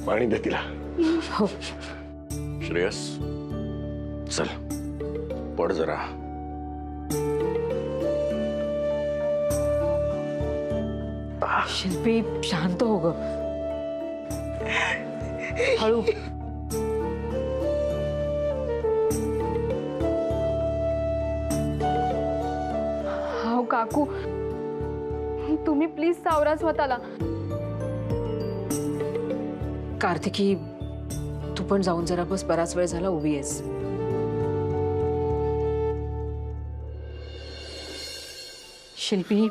पाणी दे तिला. हो. श्रेयस चल पड जरा. शिल्पी शांत हो ग. हळू. हाव काकू, तुम्ही प्लीज सावरा स्वतःला. कार्तिकी तू पण जाऊन जरा बस, बराच वेळ झाला उभी आहेस. शिल्पी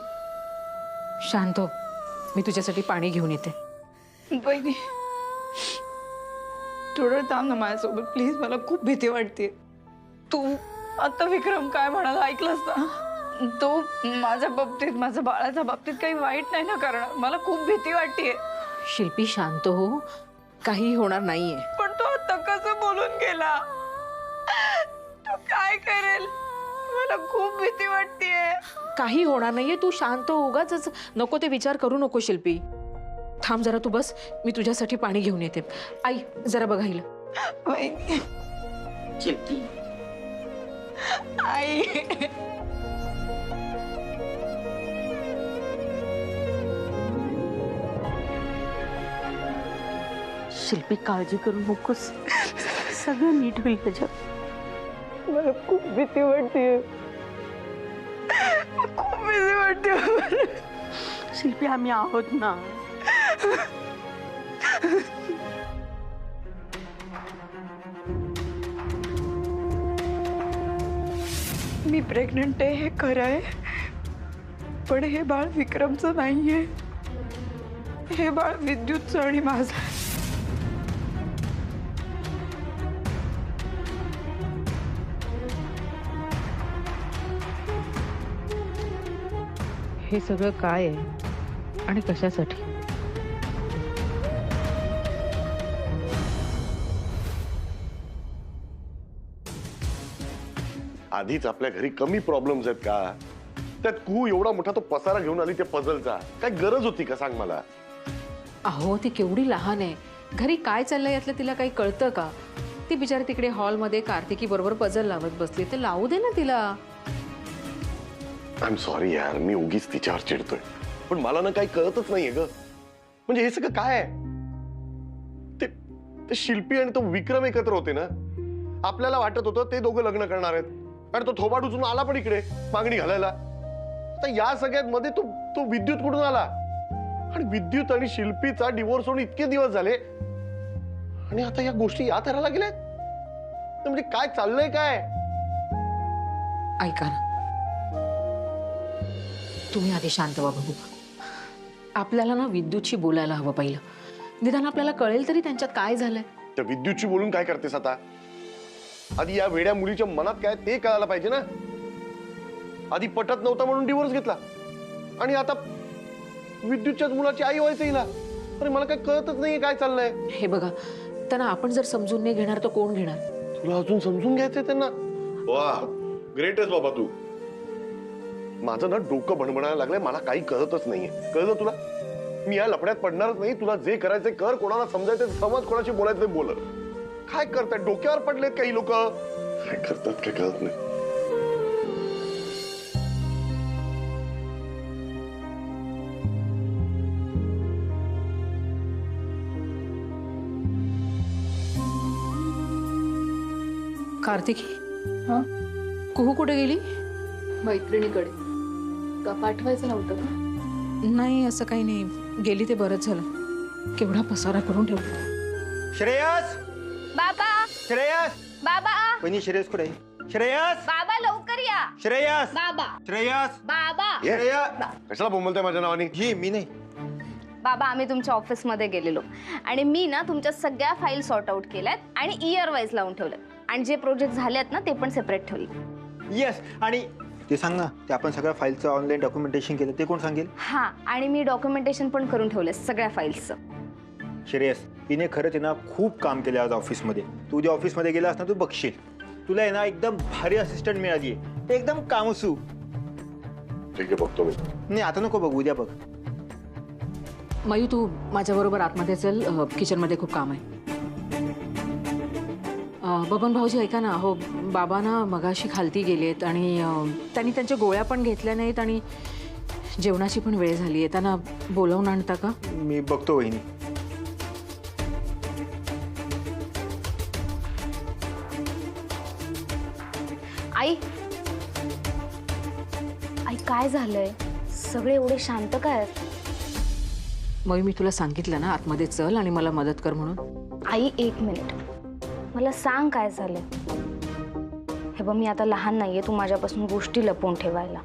शांत हो, मी तुझ्यासाठी पाणी घेऊन येते. बहिणी थोडं थांब ना माझ्यासोबत प्लीज. मला खूप भीती वाटते. तू आता विक्रम काय म्हणाला ऐकलंस ना? तो माझ्या बाबतीत, माझ्या बाळाच्या बाबतीत काही वाईट नाही ना करणार. मला खूप भीती वाटते. शिल्पी शांत हो, काही होणार नाहीये. पण तो आता कसं बोलून गेला? तो काय करेल? मला खूप भीती वाटतेय. काही होणार नाहीये, तू शांत हो. उगाच नको ते विचार करू नको. शिल्पी थांब जरा, तू बस, मी तुझ्यासाठी पाणी घेऊन येते. आई जरा बघायला. शिल्पी आई. शिल्पी काळजी करू नकोस, सगळं नीट होईल त्याच्यात. मला खूप भीती वाटते. खूप भीती वाटते. शिल्पी आम्ही आहोत ना. मी प्रेग्नंट आहे हे खरं आहे, पण हे बाळ विक्रमचं नाहीये. हे बाळ विद्युतचं आणि माझं. हे सगळं काय आहे आणि कशासाठी? आधीच आपल्या घरी कमी प्रॉब्लेम्स आहेत का? त्यात कू एवढा मोठा तो पसारा घेऊन आली त्या पझलचा. काय गरज होती का सांग मला? अहो ती केवढी लहान आहे, घरी काय चाललंय यातलं तिला काही कळतं का? ती बिचारी तिकडे हॉलमध्ये कार्तिकी बरोबर पझल लावत बसली, ते लावू दे ना तिला. आय एम सॉरी यार, मी उगीच तिच्यावर चिडतोय, पण मला ना काही कळतच नाहीये ग. म्हणजे हे सगळं काय आहे? ते शिल्पी आणि तो विक्रम एकत्र होते ना. आपल्याला वाटत होतं ते दोघं लग्न करणार आहेत आणि तो थोबाड उचलून आला पण इकडे मागणी घालायला. आता या सगळ्यात मध्ये तो विद्युत कुठून आला? आणि विद्युत आणि शिल्पीचा डिवोर्स होऊन इतके दिवस झाले आणि आता या गोष्टी या तऱ्हेला गेल्या. म्हणजे काय चाललंय काय? ऐका ना, तुम्ही आधी शांत व्हा बघू. आपल्याला ना विद्युतशी बोलायला हवं पहिलं. निदान आपल्याला कळेल तरी त्यांच्यात काय झालंय. त्या विद्युतशी बोलून काय करतेस आता? आधी या वेड्या मुलीच्या मनात काय ते कळायला पाहिजे ना. आधी पटत नव्हता म्हणून डिवोर्स घेतला आणि आता विद्युतच्याच मुलाची आई व्हायचं हिला. अरे मला काय कळतच नाहीये काय चाललंय. हे बघा, त्यांना आपण जर समजून नाही घेणार तर कोण घेणार? तुला अजून समजून घ्यायचंय त्यांना? वा ग्रेट आहेस बाबा तू. माझं ना डोकं भणभणायला लागलंय, मला काही कळतच नाहीये. कळलं तुला? मी या लफड्यात पडणारच नाही. तुला जे करायचंय कर, कोणाला समजायचं समज, कोणाशी बोलायचं ते बोल. काय करताय? डोक्यावर पडलेत काही लोक. काय करतात काय कळत नाही. कार्तिकी, हा? कुहू कुठे गेली? मैत्रिणीकडे. का पाठवायचं नव्हतं का? नाही असं काही नाही, गेली ते बरंच झालं. केवढा पसारा करून ठेवला. श्रेयस, बाबा, श्रेयस, बाबा, वहिनी श्रेयस कुठे आहे? श्रेयस, बाबा लवकर या. श्रेयस, बाबा, श्रेयस, बाबा. ये. श्रेयस. कशाला बोंबलताय माझ्या नावाने? ही मी नाही. बाबा आम्ही तुमच्या ऑफिसमध्ये गेलेलो आणि मी ना तुमच्या सगळ्या फाईल सॉर्ट आउट केल्यात आणि इयर वाईज लावून ठेवल्यात आणि जे प्रोजेक्ट झालेत ना ते पण सेपरेट ठेवले. येस. आणि ते सांग ना, ते आपण सगळ्या फाईलचं ऑनलाईन डॉक्युमेंटेशन केलं ते कोण सांगेल? हा, आणि मी डॉक्युमेंटेशन पण करून ठेवले सगळ्या फाईल्सचं. श्रेयस, तिने खरंच आहे ना खूप काम केलं आज ऑफिसमध्ये. तू उद्या ऑफिसमध्ये गेलास ना तू बघशील, तुला आहे ना एकदम भारी असिस्टंट मिळाली आहे. एकदम कामसू. ठीक आहे बघतो मी. नाही आता नको बघ, उद्या बघ. मयू तू माझ्याबरोबर आतमध्ये चल, किचनमध्ये खूप काम आहे. बबन भाऊजी ऐका ना, हो बाबा ना मगाशी खालती गेलेत आणि त्यांनी त्यांच्या गोळ्या पण घेतल्या नाहीत आणि जेवणाची पण वेळ झाली आहे. त्यांना बोलावून आणता का? मी बघतो वहिनी. आई आई काय झालंय? सगळे एवढे शांत काय आहेत? मयू मी तुला सांगितलं ना आतमध्ये चल आणि मला मदत कर म्हणून. आई 1 मिनिट, मला सांग काय झालंय. हे बघ, मी आता लहान नाहीये तू माझ्यापासून गोष्टी लपवून ठेवायला.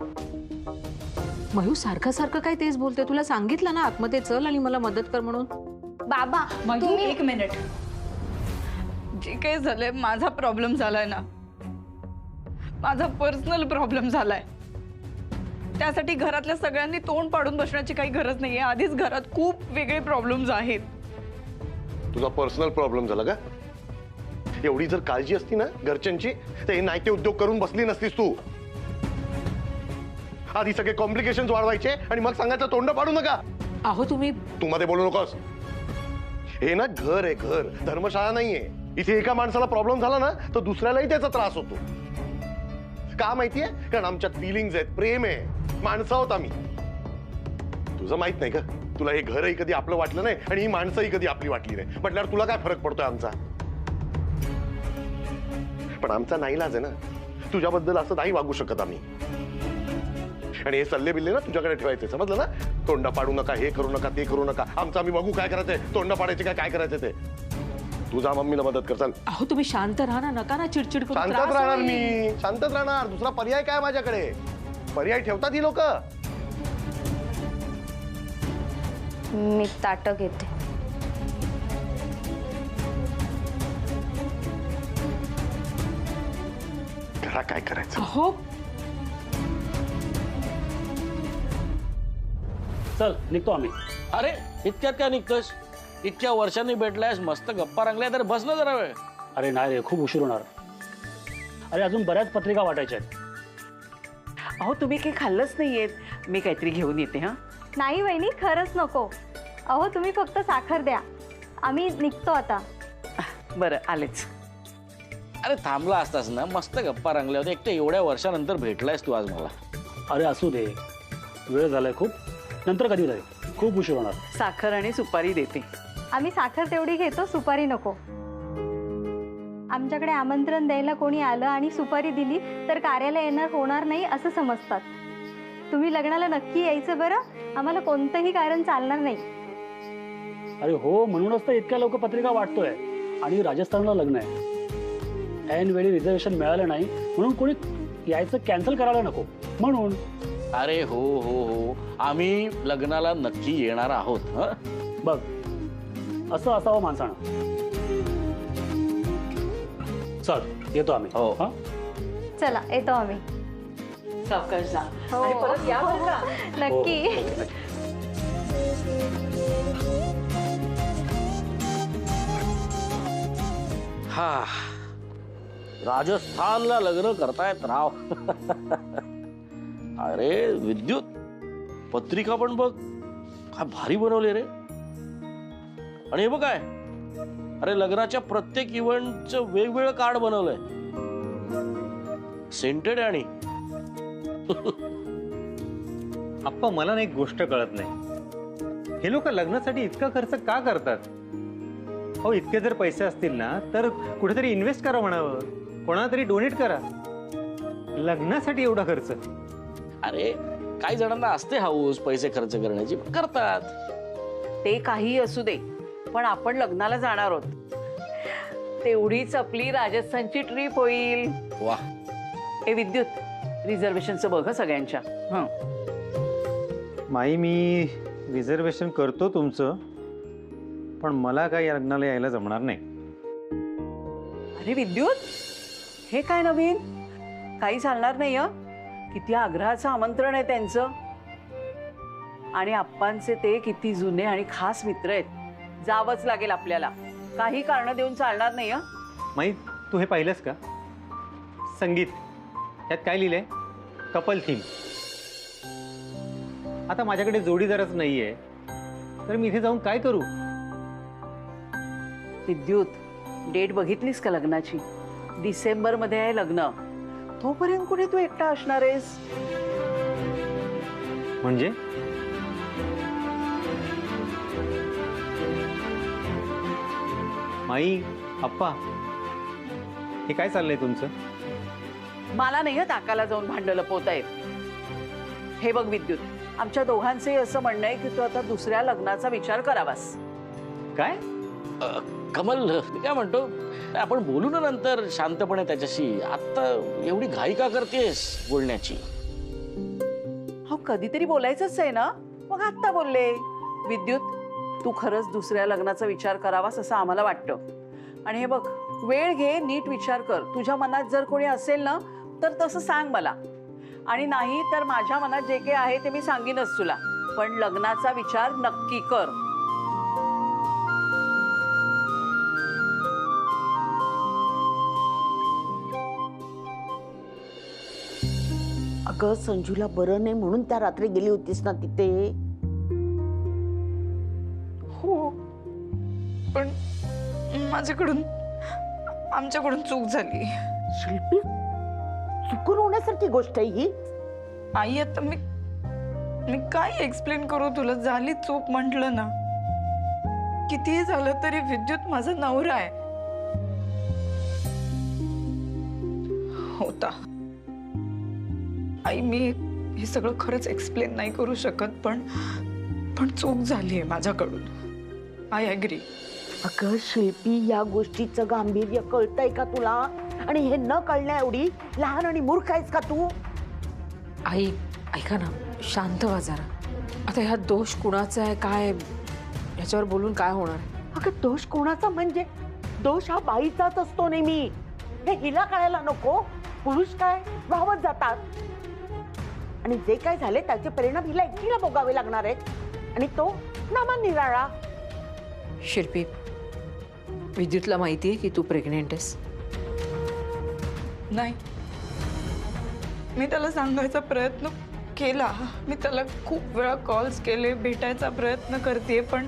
मयू सारखं सारखं काय तेच बोलते? तुला सांगितलं ना आतमध्ये चल आणि मला मदत कर म्हणून. बाबा तुम्ही 1 मिनिट. जे काही झालंय माझा प्रॉब्लेम झालाय ना, माझा पर्सनल प्रॉब्लेम झालाय. त्यासाठी घरातल्या सगळ्यांनी तोंड पाडून बसण्याची काही गरज नाहीये. आधीच घरात खूप वेगळे प्रॉब्लेम्स आहेत. तुझा पर्सनल प्रॉब्लेम झाला का? एवढी जर काळजी असती ना घरच्यांची तर हे नाहीते उद्योग करून बसली नसतीस तू. आधी सगळे कॉम्प्लिकेशन्स वाढवायचे आणि मग सांगायचं तोंड पाडू नका. अहो तुम्ही तू मध्ये बोलू नकोस. हे ना घर आहे, घर, धर्मशाळा नाहीये. इथे एका माणसाला प्रॉब्लेम झाला ना तर दुसऱ्यालाही त्याचा त्रास होतो. का माहितीये? कारण आमच्यात फिलिंग्स आहेत, प्रेम आहे, माणसं आहोत आम्ही. तुझं माहित नाही का? तुला हे घरही कधी आपलं वाटलं नाही आणि ही माणसंही कधी आपली वाटली नाही. म्हटल्यावर तुला काय फरक पडतोय आमचा? पण आमचा नाईलाज आहे ना, तुझ्याबद्दल असं नाही वागू शकत आम्ही. आणि हे सल्ले बिल्ले ना तुझ्याकडे ठेवायचे, समजलं ना? तोंड पाडू नका, हे करू नका, ते करू नका. आमचं आम्ही बघू काय करायचंय. तोंड पाडायचे काय करायचं ते. तुझा मम्मीला मदत कर चल. अहो तुम्ही शांत राहा ना, नका ना चिडचिड करू. शांतच त्रास राहणार होईल. मी, शांतच राहणार. दुसरा पर्याय काय माझ्याकडे? पर्याय ठेवतात ही लोक. मी ताटं घेते. घरा काय करायचं? अहो चल निघतो आम्ही. अरे इतक्यात काय निघतोस? इतक्या वर्षांनी भेटलायस, मस्त गप्पा रंगल्या, तर बस ना जरा वेळ. अरे नाही रे, खूप उशीर होणार. अरे अजून बऱ्याच पत्रिका वाटायच्या आहेत. अहो तुम्ही काही खाल्लंच नाहीये, मी काहीतरी घेऊन येते. हा नाही वहिनी, खरंच नको. अहो तुम्ही फक्त साखर द्या, आम्ही निघतो आता. बरं आलेच. अरे थांबला असतास ना, मस्त गप्पा रंगल्या होत्या. एकट्या एवढ्या वर्षानंतर भेटलायस तू आज मला. अरे असू दे, वेळ झालाय खूप, नंतर कधी जाईल, खूप उशीर होणार. साखर आणि सुपारी देते. आम्ही साखर तेवढी घेतो, सुपारी नको. आमच्याकडे आमंत्रण द्यायला कोणी आलं आणि सुपारी दिली तर कार्याला येणार होणार नाही असं समजतात. तुम्ही लग्नाला नक्की यायचं बरं, आम्हाला कोणतंही कारण चालणार नाही. अरे हो, म्हणूनच तर इतक्या लोक पत्रिका वाटतोय. आणि राजस्थानला लग्न आहे, ऐन वेळी रिझर्वेशन मिळालं नाही म्हणून कोणी यायचं कॅन्सल करायला नको म्हणून. अरे हो हो हो, आम्ही लग्नाला नक्की येणार आहोत. बघ, असं असावं माणसानं. चल येतो आम्ही. हो. हा चला येतो आम्ही. सावकाश जा. हो. आणि परत या बरं का? नक्की. हा, राजस्थानला लग्न करतायत राव. अरे विद्युत, पत्रिका पण बघ काय भारी बनवले रे. आणि हे बघ काय, अरे लग्नाच्या प्रत्येक इव्हेंटचं वेगवेगळं कार्ड बनवलंय, सेंटेड. आणि आप्पा मला ना एक गोष्ट कळत नाही, हे लोक लग्नासाठी इतका खर्च का करतात? हो, इतके जर पैसे असतील ना तर कुठेतरी इन्व्हेस्ट करा म्हणावं, कोणाला तरी डोनेट करा. लग्नासाठी एवढा खर्च? अरे काही जणांना असते हाऊस पैसे खर्च करण्याची, पण करतात. ते काही असू दे, पण आपण लग्नाला जाणार आहोत, तेवढीच आपली राजस्थानची ट्रिप होईल. वा. हे विद्युत, रिझर्वेशनचं बघ सगळ्यांच्या. हं. माई, मी रिझर्वेशन करतो तुमचं, पण मला काय या लग्नाला यायला जमणार नाही. अरे विद्युत, हे काय नवीन? काही चालणार नाही. किती आग्रहाचं आमंत्रण आहे त्यांचं, आणि आप्पांचे ते किती जुने आणि खास मित्र आहेत. जावंच लागेल आपल्याला, काही कारण देऊन चालणार नाही. माई, तू हे पाहिलंस का? संगीत, त्यात काय लिहिलंय? Couple theme. आता माझ्याकडे जोडीदारच नाहीये, तर मी इथे जाऊन काय करू? विद्युत, डेट बघितलीस का लग्नाची? डिसेंबरमध्ये आहे लग्न. तोपर्यंत कुठे तू एकटा असणार आहेस? म्हणजे माई, आप्पा, हे काय चाललंय तुमचं? मला नाही हं ताकाला जाऊन भांडं लपवता येत. हे बघ विद्युत, आमच्या दोघांचंही असं म्हणणं आहे की तू आता दुसऱ्या लग्नाचा विचार करावास. काय? कमल, मी काय म्हणतो, आपण बोलू ना नंतर शांतपणे त्याच्याशी. आता एवढी घाई का करतेस बोलण्याची? हो, कधीतरी बोलायचंच आहे ना, मग आत्ता बोलले. विद्युत, तू खरंच दुसऱ्या लग्नाचा विचार करावास असं आम्हाला वाटतं. आणि हे बघ, वेळ घे, नीट विचार कर. तुझ्या मनात जर कोणी असेल ना तर तसं सांग मला, आणि नाही तर माझ्या मनात जे काही आहे ते मी सांगीनच तुला. पण लग्नाचा विचार नक्की कर. अगं संजूला बरं नाही म्हणून त्या रात्री गेली होतीस ना तिथे? हो, पण माझ्याकडून आमच्याकडून चूक झाली. शिल्पी, चुकून होण्यासारखी गोष्ट आहे ही. आई, आता मी काय एक्सप्लेन करू तुला? झाली चूक म्हटलं ना. कितीही झालं तरी विद्युत माझा नवरा आहे, होता. आई, मी हे सगळं खरंच एक्सप्लेन नाही करू शकत, पण चूक झाली आहे माझ्याकडून. I agree. अगं शिल्पी, या गोष्टीचं गांभीर्य कळतंय का तुला? आणि हे न कळण्या एवढी लहान आणि मूर्ख आहेस का तू? आई ऐका ना, शांत व्हा जरा. आता ह्या दोष कुणाचा आहे काय ह्याच्यावर बोलून काय होणार? अगं दोष कोणाचा म्हणजे? दोष हा बाईचाच असतो नेहमी. हे हिला कळायला नको? पुरुष काय वाहवत जातात, आणि जे काय झाले त्याचे परिणाम हिला एकटीला भोगावे लागणार आहेत, आणि तो नामानिराळा. शिल्पी, विद्युतला माहिती आहे की तू प्रेग्नेंट आहेस? नाही, मी त्याला सांगायचा प्रयत्न केला. मी त्याला खूप वेळा कॉल्स केले, भेटायचा प्रयत्न करते, पण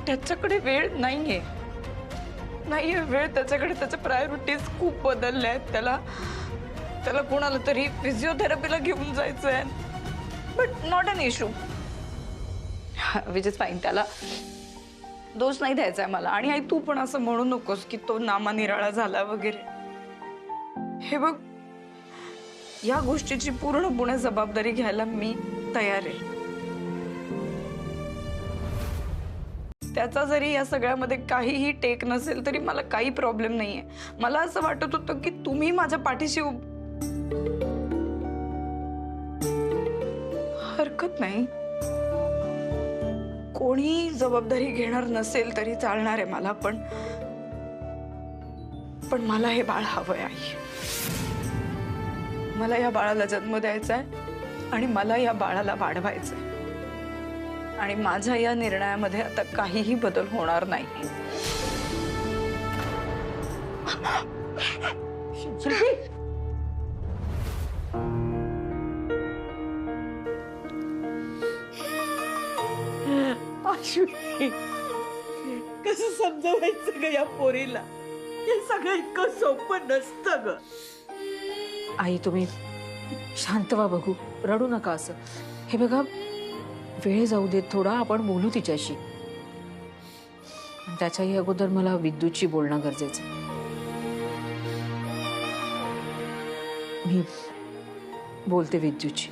त्याच्याकडे वेळ नाहीये. वेळ त्याच्याकडे. त्याच्या प्रायोरिटीज खूप बदलल्या आहेत. त्याला कोणाला तरी फिजिओथेरपीला घेऊन जायचं आहे. But not an issue, which is fine. त्याला दोष नाही द्यायचा आहे मला. आणि आई, तू पण असं म्हणू नकोस की तो नामानिराळा झाला वगैरे. हे बघ, या गोष्टीची पूर्णपणे जबाबदारी घ्यायला मी तयार आहे. त्याचा जरी या सगळ्यामध्ये काहीही टेक नसेल तरी मला काही प्रॉब्लेम नाहीये. मला असं वाटत होतं की तुम्ही माझ्या पाठीशी हरकत नाही. कोणी जबाबदारी घेणार नसेल तरी चालणार आहे मला, पण मला हे बाळ हवंय आई. मला या बाळाला जन्म द्यायचा आहे आणि मला या बाळाला वाढवायचंय. आणि माझ्या या निर्णयामध्ये आता काहीही बदल होणार नाही. अश्विनी, कसं समजावायचं ग या पोरीला? हे सगळं इतकं सोपं नसतं ग. आई, तुम्ही शांत व्हा. बघू, रडू नका असं. हे बघा, वेळ जाऊ देत थोडा, आपण बोलू तिच्याशी. त्याच्याही अगोदर मला विद्युतशी बोलणं गरजेचं आहे. मी बोलते विद्युतशी.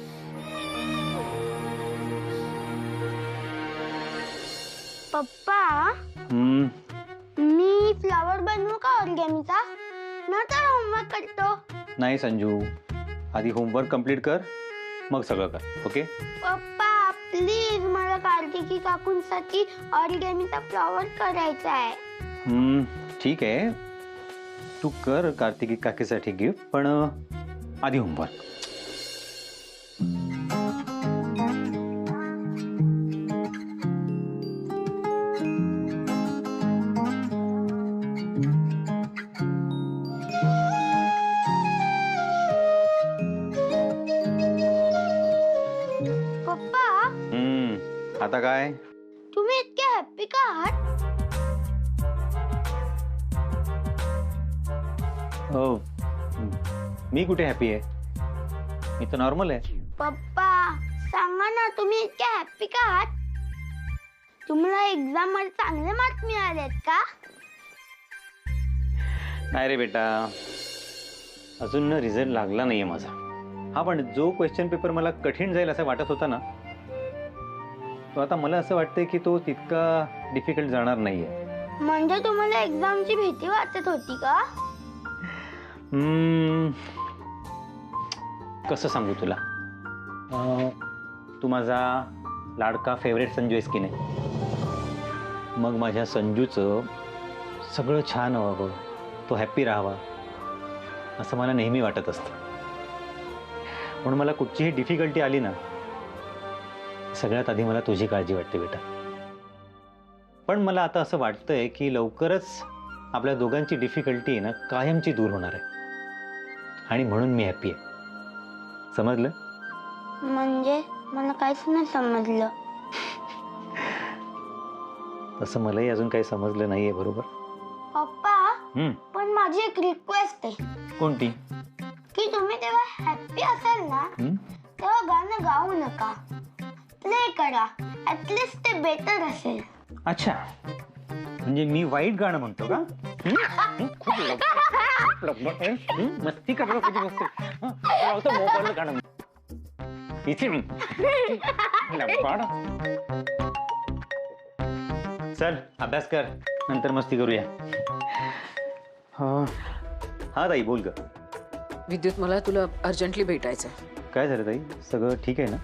पप्पा, मी फ्लावर बनवू का ऑर्गॅमीचा? नंतर होमवर्क करतो. नाही संजू, आधी होमवर्क कंप्लीट कर, मग सगळं कर. ओके? पप्पा प्लीज, मला कार्तिकी काकूंसाठी ऑर्गॅमीचा फ्लावर करायचा आहे. ठीक आहे, तू कर कार्तिकी काकीसाठी गिफ्ट, पण आधी होमवर्क. पप्पा, आता काय? हॅपी का आहात? हो, मी कुठे हॅपी आहे? मी तर नॉर्मल आहे. पप्पा सांगा ना, तुम्ही इतके हॅपी का आहात? तुम्हाला एक्झाम मध्ये चांगले मार्क मिळालेत का? नाही रे बेटा, अजून रिझल्ट लागला नाहीये माझा. हा, पण जो क्वेश्चन पेपर मला कठीण जाईल असं वाटत होता ना, तो आता मला असं वाटतंय की तो तितका डिफिकल्ट जाणार नाहीये. म्हणजे तुम्हाला एक्झामची भीती वाटत होती का? कसं सांगू तुला? तू माझा लाडका फेवरेट संजू आहेस की नाही? मग माझ्या संजूचं सगळं छान व्हावं, तो हॅप्पी राहावा असं मला नेहमी वाटत असतं. म्हणून मला कुठचीही डिफिकल्टी आली ना, सगळ्यात आधी मला तुझी काळजी वाटते बेटा. पण मला आता असं वाटतंय की लवकरच आपल्या दोघांची डिफिकल्टी ना कायमची दूर होणार आहे, आणि म्हणून मी हॅप्पी आहे. समजलं? म्हणजे मला काहीच नाही समजलं. तसं मलाही अजून काही समजलं नाहीये. बरोबर पप्पा, पण माझी एक रिक्वेस्ट आहे. कोणती? की तुम्ही तेव्हा हॅपी असाल ना, तेव्हा गाणं गाऊ नका, प्ले करा. ऍटलीस्ट ते बेटर असेल. अच्छा, म्हणजे मी वाईट गाणं म्हणतो का? मस्ती करतो तुझी मस्ती. मोबाईल गाणं इथे चल अभ्यास कर, नंतर मस्ती करूया. हा ताई, बोल ग. विद्युत, मला तुला अर्जंटली भेटायचंय. काय झालं ताई? सगळं ठीक आहे ना?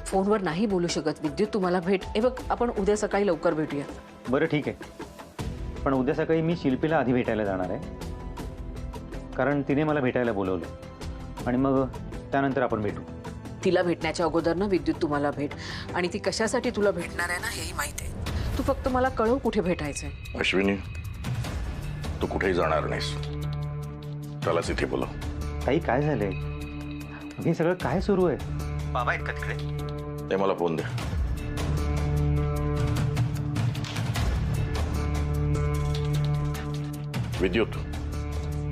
फोनवर नाही बोलू शकत विद्युत, तू मला भेट. हे बघ, आपण उद्या सकाळी लवकर भेटूया. बरं ठीक आहे, पण उद्या सकाळी मी शिल्पीला आधी भेटायला जाणार आहे, कारण तिने मला भेटायला बोलवलं, आणि मग त्यानंतर आपण भेटू. तिला भेटण्याच्या अगोदर ना विद्युत तुम्हाला भेट, आणि ती कशासाठी तुला भेटणार आहे ना हेही माहिती आहे. तू फक्त मला कळव कुठे भेटायचंय. अश्विनी, तू कुठेही जाणार नाहीस, त्यालाच इथे बोलव. ताई काय झालंय? हे सगळं काय सुरू आहे? बाबा आहेत का तिकडे? ते मला फोन दे. विद्युत,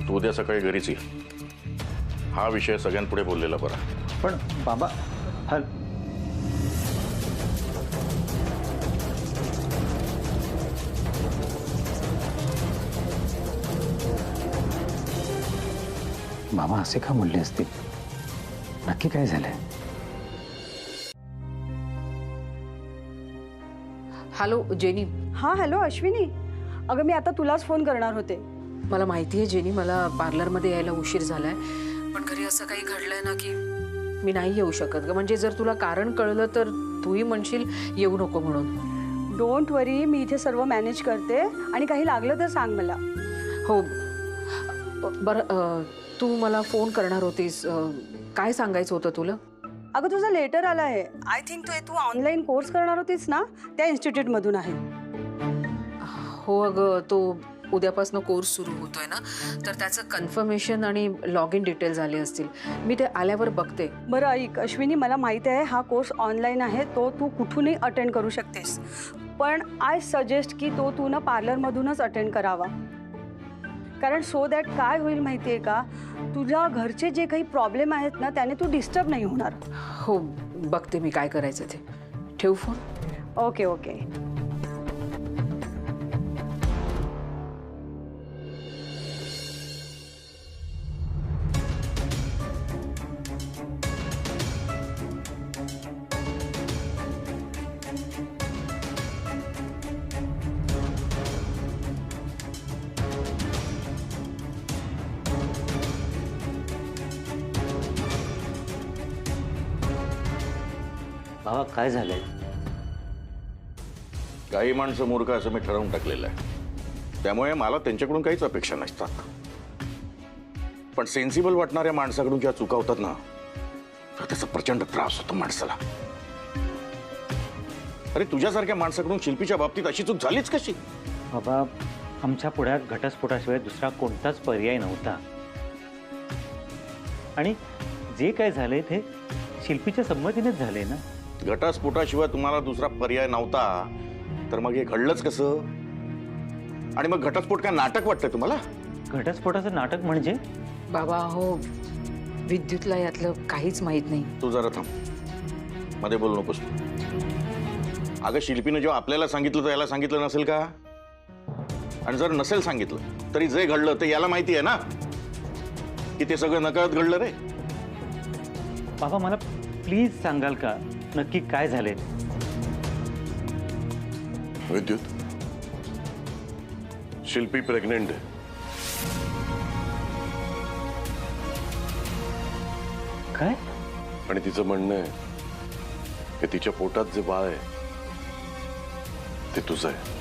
तू उद्या सकाळी घरीच ये. हा विषय सगळ्यांपुढे बोललेला बरा. पण बाबा, बाबा असे का बोलले असतील? नक्की काय झालंय? Hello jenny. हां हॅलो अश्विनी, अगं मी आता तुलाच फोन करणार होते. मला माहिती आहे जेनी, मला पार्लरमध्ये यायला उशीर झालाय, पण घरी असं काही घडलंय ना की मी नाही येऊ शकत ग. म्हणजे जर तुला कारण कळलं तर तूही म्हणशील येऊ नको म्हणून. डोंट वरी, मी इथे सर्व मॅनेज करते, आणि काही लागलं तर सांग मला. हो बरं, तू मला फोन करणार होतीस, काय सांगायचं होतं तुला? अगं तुझं लेटर आलं आहे. आय थिंक तू ऑनलाईन कोर्स करणार होतीस ना, त्या इन्स्टिट्यूटमधून आहे. हो अगं, तो उद्यापासून कोर्स सुरू होतोय ना, तर त्याचं कन्फर्मेशन आणि लॉग इन डिटेल्स आले असतील. मी ते आल्यावर बघते. बरं ऐक अश्विनी, मला माहिती आहे हा कोर्स ऑनलाईन आहे, तो तू कुठूनही अटेंड करू शकतेस, पण आय सजेस्ट की तू ना पार्लरमधूनच अटेंड करावा. कारण सो दॅट काय होईल माहिती आहे का, तुझ्या घरचे जे काही प्रॉब्लेम आहेत ना, त्याने तू डिस्टर्ब नाही होणार. हो बघते मी काय करायचं ते. ठेवू फोन? Okay okay. बाबा काय झालंय? काही माणसं मूर्ख असं मी ठरवून टाकलेलं आहे, त्यामुळे मला त्यांच्याकडून काहीच अपेक्षा नसतात. पण सेन्सिबल वाटणाऱ्या माणसाकडून ज्या चुका होतात ना, तर त्याचा प्रचंड त्रास होतो माणसाला. अरे तुझ्यासारख्या माणसाकडून शिल्पीच्या बाबतीत अशी चूक झालीच कशी? बाबा, आमच्या पुढ्यात घटस्फोटाशिवाय दुसरा कोणताच पर्याय नव्हता, आणि जे काय झालंय ते शिल्पीच्या संमतीनेच झालंय ना. घटस्फोटाशिवाय तुम्हाला दुसरा पर्याय नव्हता तर मग हे घडलंच कसं? आणि मग घटस्फोट काय नाटक वाटतंय तुम्हाला? घटस्फोटाचं नाटक म्हणजे? बाबा हो, विद्युतला यातलं काहीच माहित नाही. तू जरा थांब, मध्ये बोलू नकोस. अगं शिल्पीने जेव्हा आपल्याला सांगितलं तर याला सांगितलं नसेल का? आणि जर नसेल सांगितलं तरी जे घडलं ते याला माहिती आहे ना की ते सगळं नकळत घडलं रे. बाबा मला प्लीज सांगाल का नक्की काय झालंय? विद्युत, शिल्पी प्रेग्नेंट आहे. काय? आणि तिचं म्हणणं आहे की तिच्या पोटात जे बाळ आहे ते तुझं आहे.